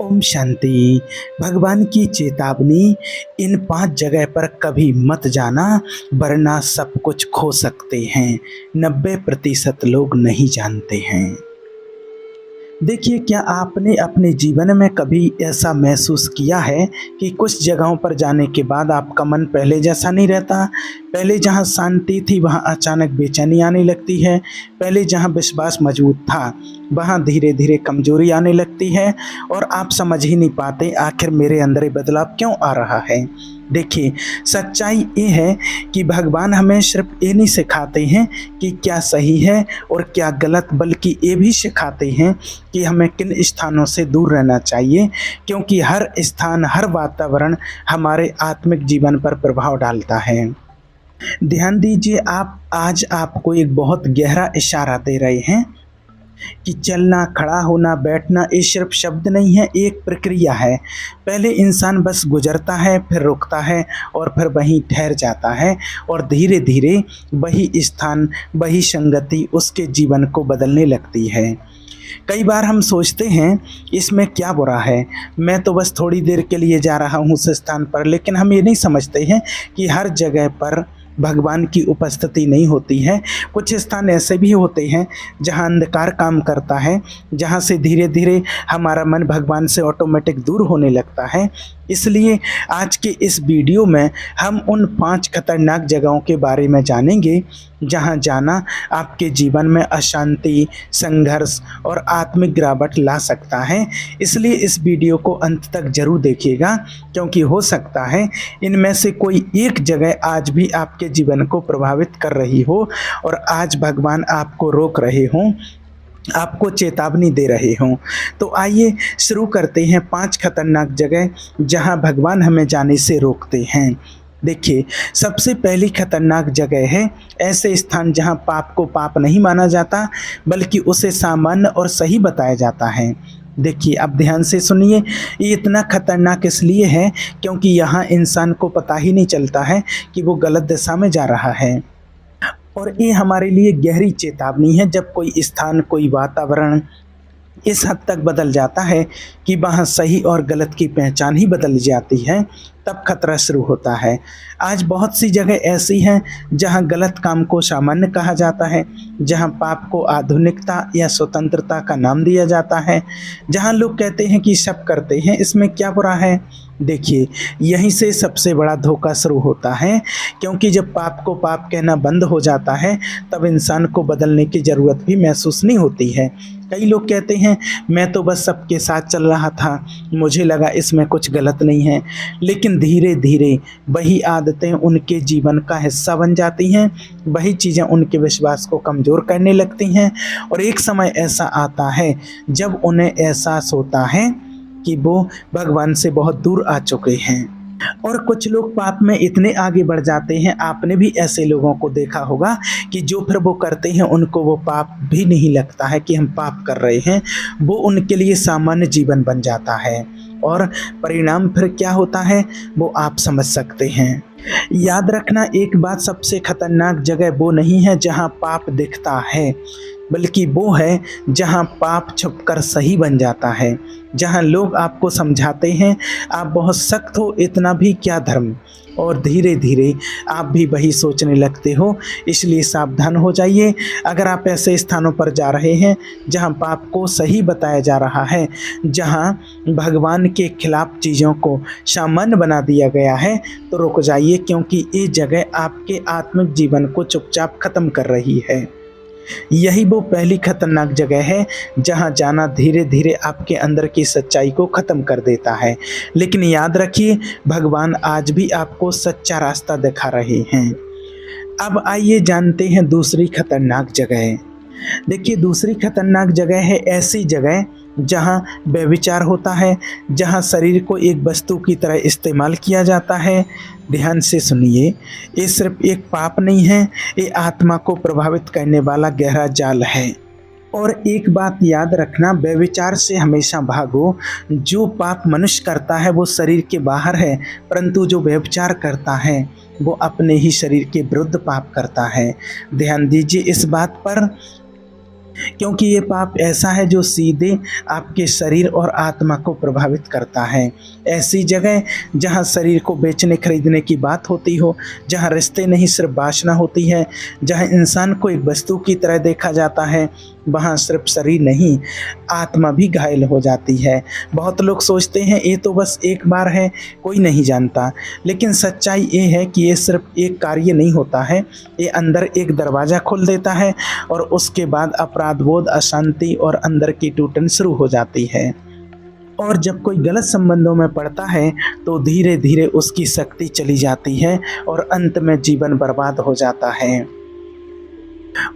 ओम शांति। भगवान की चेतावनी, इन 5 जगह पर कभी मत जाना वरना सब कुछ खो सकते हैं। 90% लोग नहीं जानते हैं। देखिए, क्या आपने अपने जीवन में कभी ऐसा महसूस किया है कि कुछ जगहों पर जाने के बाद आपका मन पहले जैसा नहीं रहता? पहले जहाँ शांति थी वहाँ अचानक बेचैनी आने लगती है। पहले जहाँ विश्वास मजबूत था वहाँ धीरे-धीरे कमज़ोरी आने लगती है और आप समझ ही नहीं पाते आखिर मेरे अंदर ये बदलाव क्यों आ रहा है। देखिए, सच्चाई ये है कि भगवान हमें सिर्फ़ ये नहीं सिखाते हैं कि क्या सही है और क्या गलत, बल्कि ये भी सिखाते हैं कि हमें किन स्थानों से दूर रहना चाहिए, क्योंकि हर स्थान, हर वातावरण हमारे आत्मिक जीवन पर प्रभाव डालता है। ध्यान दीजिए, आप आज आपको एक बहुत गहरा इशारा दे रहे हैं कि चलना, खड़ा होना, बैठना ये सिर्फ शब्द नहीं है, एक प्रक्रिया है। पहले इंसान बस गुजरता है, फिर रुकता है और फिर वहीं ठहर जाता है और धीरे-धीरे वही स्थान, वही संगति उसके जीवन को बदलने लगती है। कई बार हम सोचते हैं इसमें क्या बुरा है, मैं तो बस थोड़ी देर के लिए जा रहा हूँ उस स्थान पर, लेकिन हम ये नहीं समझते हैं कि हर जगह पर भगवान की उपस्थिति नहीं होती है। कुछ स्थान ऐसे भी होते हैं जहाँ अंधकार काम करता है, जहाँ से धीरे-धीरे हमारा मन भगवान से ऑटोमेटिक दूर होने लगता है। इसलिए आज के इस वीडियो में हम उन 5 खतरनाक जगहों के बारे में जानेंगे जहाँ जाना आपके जीवन में अशांति, संघर्ष और आत्मिक गिरावट ला सकता है। इसलिए इस वीडियो को अंत तक ज़रूर देखिएगा, क्योंकि हो सकता है इनमें से कोई एक जगह आज भी आपके जीवन को प्रभावित कर रही हो और आज भगवान आपको रोक रहे हों, आपको चेतावनी दे रहे हों। तो आइए शुरू करते हैं 5 खतरनाक जगह जहां भगवान हमें जाने से रोकते हैं। देखिए, सबसे पहली खतरनाक जगह है ऐसे स्थान जहां पाप को पाप नहीं माना जाता, बल्कि उसे सामान्य और सही बताया जाता है। देखिए, अब ध्यान से सुनिए, ये इतना खतरनाक इसलिए है क्योंकि यहाँ इंसान को पता ही नहीं चलता है कि वो गलत दिशा में जा रहा है। और ये हमारे लिए गहरी चेतावनी है। जब कोई स्थान, कोई वातावरण इस हद तक बदल जाता है कि वहाँ सही और गलत की पहचान ही बदल जाती है, तब खतरा शुरू होता है। आज बहुत सी जगह ऐसी हैं जहाँ गलत काम को सामान्य कहा जाता है, जहाँ पाप को आधुनिकता या स्वतंत्रता का नाम दिया जाता है, जहाँ लोग कहते हैं कि सब करते हैं, इसमें क्या बुरा है। देखिए, यहीं से सबसे बड़ा धोखा शुरू होता है, क्योंकि जब पाप को पाप कहना बंद हो जाता है तब इंसान को बदलने की ज़रूरत भी महसूस नहीं होती है। कई लोग कहते हैं मैं तो बस सबके साथ चल रहा था, मुझे लगा इसमें कुछ गलत नहीं है, लेकिन धीरे-धीरे वही आदतें उनके जीवन का हिस्सा बन जाती हैं, वही चीज़ें उनके विश्वास को कमज़ोर करने लगती हैं और एक समय ऐसा आता है जब उन्हें एहसास होता है कि वो भगवान से बहुत दूर आ चुके हैं। और कुछ लोग पाप में इतने आगे बढ़ जाते हैं, आपने भी ऐसे लोगों को देखा होगा कि जो फिर वो करते हैं उनको वो पाप भी नहीं लगता है कि हम पाप कर रहे हैं, वो उनके लिए सामान्य जीवन बन जाता है और परिणाम फिर क्या होता है वो आप समझ सकते हैं। याद रखना, एक बात, सबसे खतरनाक जगह वो नहीं है जहाँ पाप दिखता है, बल्कि वो है जहाँ पाप छुपकर सही बन जाता है, जहाँ लोग आपको समझाते हैं आप बहुत सख्त हो, इतना भी क्या धर्म, और धीरे धीरे आप भी वही सोचने लगते हो। इसलिए सावधान हो जाइए। अगर आप ऐसे स्थानों पर जा रहे हैं जहाँ पाप को सही बताया जा रहा है, जहाँ भगवान के खिलाफ चीज़ों को सामान्य बना दिया गया है, तो रुक जाइए, क्योंकि ये जगह आपके आत्मिक जीवन को चुपचाप ख़त्म कर रही है। यही वो पहली खतरनाक जगह है जहां जाना धीरे धीरे आपके अंदर की सच्चाई को ख़त्म कर देता है। लेकिन याद रखिए, भगवान आज भी आपको सच्चा रास्ता दिखा रहे हैं। अब आइए जानते हैं दूसरी खतरनाक जगह। देखिए, दूसरी खतरनाक जगह है ऐसी जगह जहां व्यभिचार होता है, जहां शरीर को एक वस्तु की तरह इस्तेमाल किया जाता है। ध्यान से सुनिए, ये सिर्फ एक पाप नहीं है, ये आत्मा को प्रभावित करने वाला गहरा जाल है। और एक बात याद रखना, व्यभिचार से हमेशा भागो। जो पाप मनुष्य करता है वो शरीर के बाहर है, परंतु जो व्यभिचार करता है वो अपने ही शरीर के विरुद्ध पाप करता है। ध्यान दीजिए इस बात पर। क्योंकि ये पाप ऐसा है जो सीधे आपके शरीर और आत्मा को प्रभावित करता है। ऐसी जगह जहाँ शरीर को बेचने खरीदने की बात होती हो, जहाँ रिश्ते नहीं सिर्फ वासना होती है, जहाँ इंसान को एक वस्तु की तरह देखा जाता है, वहाँ सिर्फ शरीर नहीं आत्मा भी घायल हो जाती है। बहुत लोग सोचते हैं ये तो बस एक बार है, कोई नहीं जानता, लेकिन सच्चाई ये है कि ये सिर्फ एक कार्य नहीं होता है, ये अंदर एक दरवाज़ा खोल देता है और उसके बाद अपराध बोध, अशांति और अंदर की टूटन शुरू हो जाती है। और जब कोई गलत संबंधों में पड़ता है तो धीरे धीरे उसकी शक्ति चली जाती है और अंत में जीवन बर्बाद हो जाता है।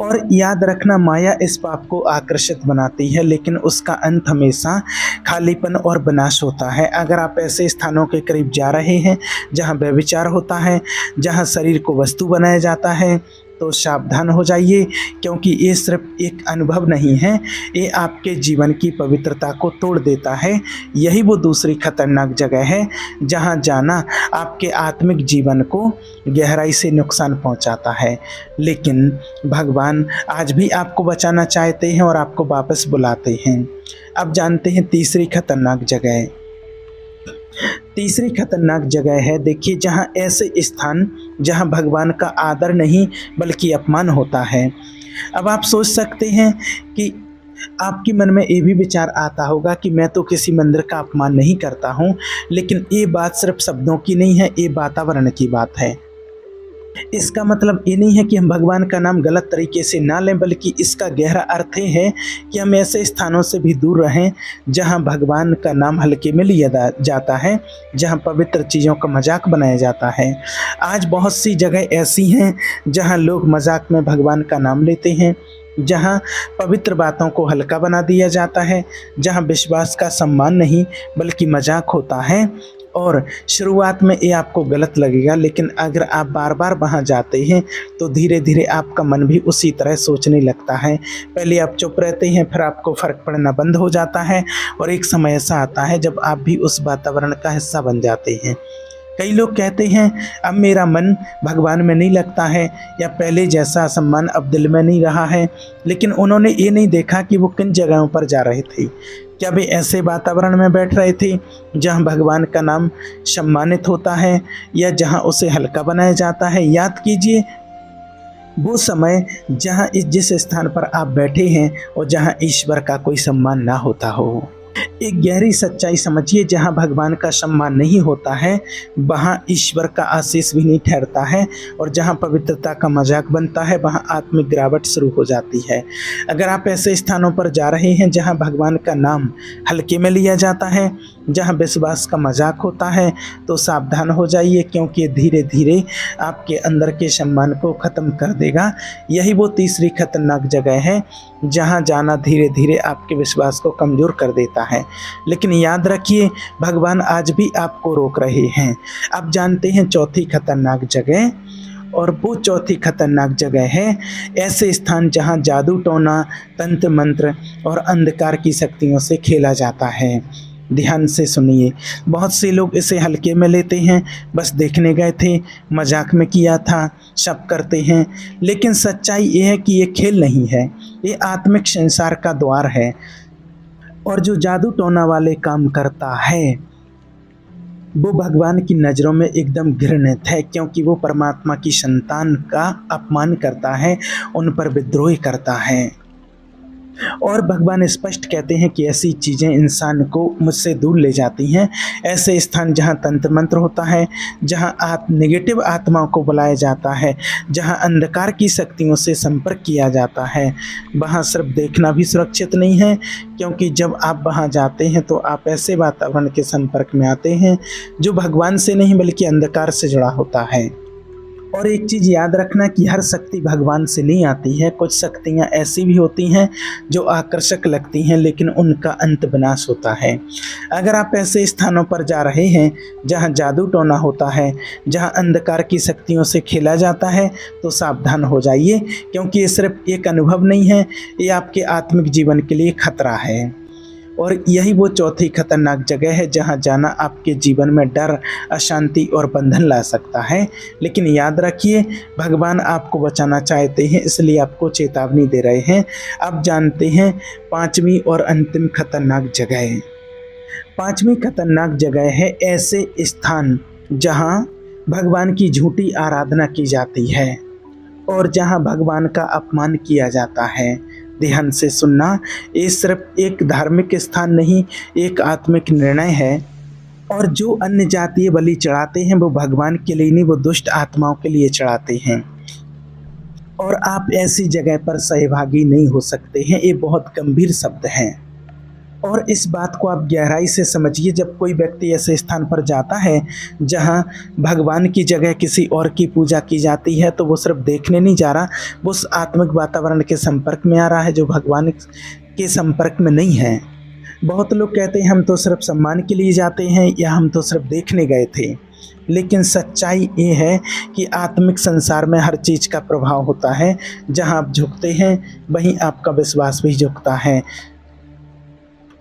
और याद रखना, माया इस पाप को आकर्षित बनाती है, लेकिन उसका अंत हमेशा खालीपन और विनाश होता है। अगर आप ऐसे स्थानों के करीब जा रहे हैं जहाँ व्यभिचार होता है, जहाँ शरीर को वस्तु बनाया जाता है, तो सावधान हो जाइए, क्योंकि ये सिर्फ एक अनुभव नहीं है, ये आपके जीवन की पवित्रता को तोड़ देता है। यही वो दूसरी खतरनाक जगह है जहाँ जाना आपके आत्मिक जीवन को गहराई से नुकसान पहुंचाता है। लेकिन भगवान आज भी आपको बचाना चाहते हैं और आपको वापस बुलाते हैं। अब जानते हैं तीसरी खतरनाक जगह। तीसरी खतरनाक जगह है, देखिए, जहाँ ऐसे स्थान जहाँ भगवान का आदर नहीं बल्कि अपमान होता है। अब आप सोच सकते हैं कि आपके मन में ये भी विचार आता होगा कि मैं तो किसी मंदिर का अपमान नहीं करता हूँ, लेकिन ये बात सिर्फ शब्दों की नहीं है, ये वातावरण की बात है। इसका मतलब ये नहीं है कि हम भगवान का नाम गलत तरीके से ना लें, बल्कि इसका गहरा अर्थ ये है कि हम ऐसे स्थानों से भी दूर रहें जहां भगवान का नाम हल्के में लिया जाता है, जहां पवित्र चीज़ों का मजाक बनाया जाता है। आज बहुत सी जगह ऐसी हैं जहां लोग मजाक में भगवान का नाम लेते हैं, जहाँ पवित्र बातों को हल्का बना दिया जाता है, जहाँ विश्वास का सम्मान नहीं बल्कि मजाक होता है। और शुरुआत में ये आपको गलत लगेगा, लेकिन अगर आप बार बार वहाँ जाते हैं तो धीरे धीरे आपका मन भी उसी तरह सोचने लगता है। पहले आप चुप रहते हैं, फिर आपको फ़र्क पड़ना बंद हो जाता है और एक समय ऐसा आता है जब आप भी उस वातावरण का हिस्सा बन जाते हैं। कई लोग कहते हैं अब मेरा मन भगवान में नहीं लगता है, या पहले जैसा सम्मान अब दिल में नहीं रहा है, लेकिन उन्होंने ये नहीं देखा कि वो किन जगहों पर जा रहे थे। क्या वे ऐसे वातावरण में बैठ रहे थे जहाँ भगवान का नाम सम्मानित होता है या जहाँ उसे हल्का बनाया जाता है? याद कीजिए वो समय जहाँ जिस स्थान पर आप बैठे हैं और जहाँ ईश्वर का कोई सम्मान ना होता हो। एक गहरी सच्चाई समझिए, जहाँ भगवान का सम्मान नहीं होता है वहाँ ईश्वर का आशीष भी नहीं ठहरता है, और जहाँ पवित्रता का मजाक बनता है वहाँ आत्मिक गिरावट शुरू हो जाती है। अगर आप ऐसे स्थानों पर जा रहे हैं जहाँ भगवान का नाम हल्के में लिया जाता है, जहाँ विश्वास का मजाक होता है, तो सावधान हो जाइए, क्योंकि धीरे धीरे आपके अंदर के सम्मान को ख़त्म कर देगा। यही वो तीसरी खतरनाक जगह है जहाँ जाना धीरे धीरे आपके विश्वास को कमज़ोर कर देता है। लेकिन याद रखिए, भगवान आज भी आपको रोक रहे हैं। अब जानते हैं चौथी खतरनाक जगह, और वो चौथी खतरनाक जगह है ऐसे स्थान जहाँ जादू टोना, तंत्र मंत्र और अंधकार की शक्तियों से खेला जाता है। ध्यान से सुनिए, बहुत से लोग इसे हल्के में लेते हैं, बस देखने गए थे, मजाक में किया था, सब करते हैं, लेकिन सच्चाई ये है कि ये खेल नहीं है, ये आत्मिक संसार का द्वार है। और जो जादू टोना वाले काम करता है वो भगवान की नज़रों में एकदम घृणित है, क्योंकि वो परमात्मा की संतान का अपमान करता है, उन पर विद्रोह करता है। और भगवान स्पष्ट कहते हैं कि ऐसी चीज़ें इंसान को मुझसे दूर ले जाती हैं। ऐसे स्थान जहाँ तंत्र मंत्र होता है, जहाँ नेगेटिव आत्माओं को बुलाया जाता है, जहाँ अंधकार की शक्तियों से संपर्क किया जाता है, वहाँ सिर्फ देखना भी सुरक्षित नहीं है, क्योंकि जब आप वहाँ जाते हैं तो आप ऐसे वातावरण के संपर्क में आते हैं जो भगवान से नहीं बल्कि अंधकार से जुड़ा होता है। और एक चीज़ याद रखना कि हर शक्ति भगवान से नहीं आती है। कुछ शक्तियाँ ऐसी भी होती हैं जो आकर्षक लगती हैं, लेकिन उनका अंत विनाश होता है। अगर आप ऐसे स्थानों पर जा रहे हैं जहाँ जादू टोना होता है, जहाँ अंधकार की शक्तियों से खेला जाता है, तो सावधान हो जाइए, क्योंकि ये सिर्फ एक अनुभव नहीं है, ये आपके आत्मिक जीवन के लिए खतरा है। और यही वो चौथी खतरनाक जगह है जहाँ जाना आपके जीवन में डर, अशांति और बंधन ला सकता है। लेकिन याद रखिए, भगवान आपको बचाना चाहते हैं, इसलिए आपको चेतावनी दे रहे हैं। अब जानते हैं पांचवी और अंतिम खतरनाक जगह। पांचवी खतरनाक जगह है ऐसे स्थान जहाँ भगवान की झूठी आराधना की जाती है और जहाँ भगवान का अपमान किया जाता है। ध्यान से सुनना, ये सिर्फ एक धार्मिक स्थान नहीं, एक आत्मिक निर्णय है। और जो अन्य जातीय बलि चढ़ाते हैं वो भगवान के लिए नहीं, वो दुष्ट आत्माओं के लिए चढ़ाते हैं। और आप ऐसी जगह पर सहभागी नहीं हो सकते हैं। ये बहुत गंभीर शब्द हैं और इस बात को आप गहराई से समझिए। जब कोई व्यक्ति ऐसे स्थान पर जाता है जहां भगवान की जगह किसी और की पूजा की जाती है, तो वो सिर्फ देखने नहीं जा रहा, वो उस आत्मिक वातावरण के संपर्क में आ रहा है जो भगवान के संपर्क में नहीं है। बहुत लोग कहते हैं हम तो सिर्फ सम्मान के लिए जाते हैं या हम तो सिर्फ देखने गए थे, लेकिन सच्चाई ये है कि आत्मिक संसार में हर चीज़ का प्रभाव होता है। जहाँ आप झुकते हैं वहीं आपका विश्वास भी झुकता है।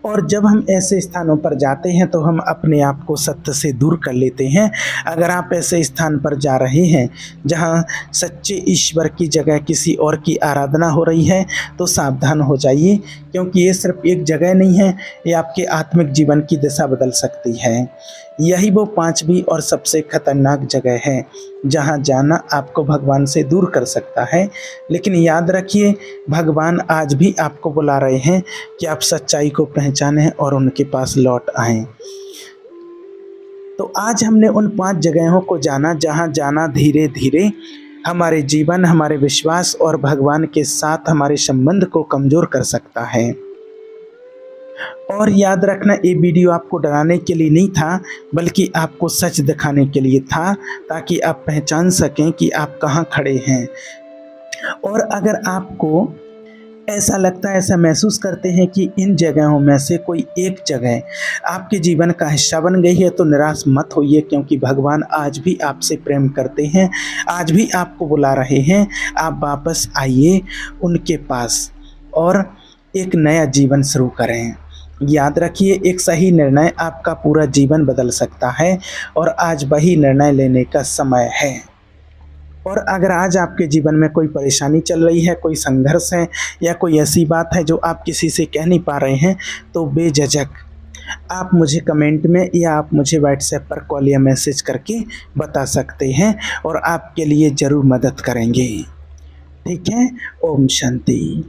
और जब हम ऐसे स्थानों पर जाते हैं तो हम अपने आप को सत्य से दूर कर लेते हैं। अगर आप ऐसे स्थान पर जा रहे हैं जहां सच्चे ईश्वर की जगह किसी और की आराधना हो रही है, तो सावधान हो जाइए, क्योंकि ये सिर्फ एक जगह नहीं है, ये आपके आत्मिक जीवन की दिशा बदल सकती है। यही वो पांचवी और सबसे खतरनाक जगह है जहां जाना आपको भगवान से दूर कर सकता है। लेकिन याद रखिए, भगवान आज भी आपको बुला रहे हैं कि आप सच्चाई को पहचानें और उनके पास लौट आएं। तो आज हमने उन 5 जगहों को जाना जहां जाना धीरे धीरे हमारे जीवन, हमारे विश्वास और भगवान के साथ हमारे संबंध को कमज़ोर कर सकता है। और याद रखना, ये वीडियो आपको डराने के लिए नहीं था, बल्कि आपको सच दिखाने के लिए था, ताकि आप पहचान सकें कि आप कहाँ खड़े हैं। और अगर आपको ऐसा लगता है, ऐसा महसूस करते हैं कि इन जगहों में से कोई एक जगह आपके जीवन का हिस्सा बन गई है, तो निराश मत होइए, क्योंकि भगवान आज भी आपसे प्रेम करते हैं, आज भी आपको बुला रहे हैं। आप वापस आइए उनके पास और एक नया जीवन शुरू करें। याद रखिए, एक सही निर्णय आपका पूरा जीवन बदल सकता है और आज वही निर्णय लेने का समय है। और अगर आज आपके जीवन में कोई परेशानी चल रही है, कोई संघर्ष है या कोई ऐसी बात है जो आप किसी से कह नहीं पा रहे हैं, तो बेझिझक आप मुझे कमेंट में या आप मुझे व्हाट्सएप पर कॉल या मैसेज करके बता सकते हैं और आपके लिए ज़रूर मदद करेंगे। ठीक है। ओम शांति।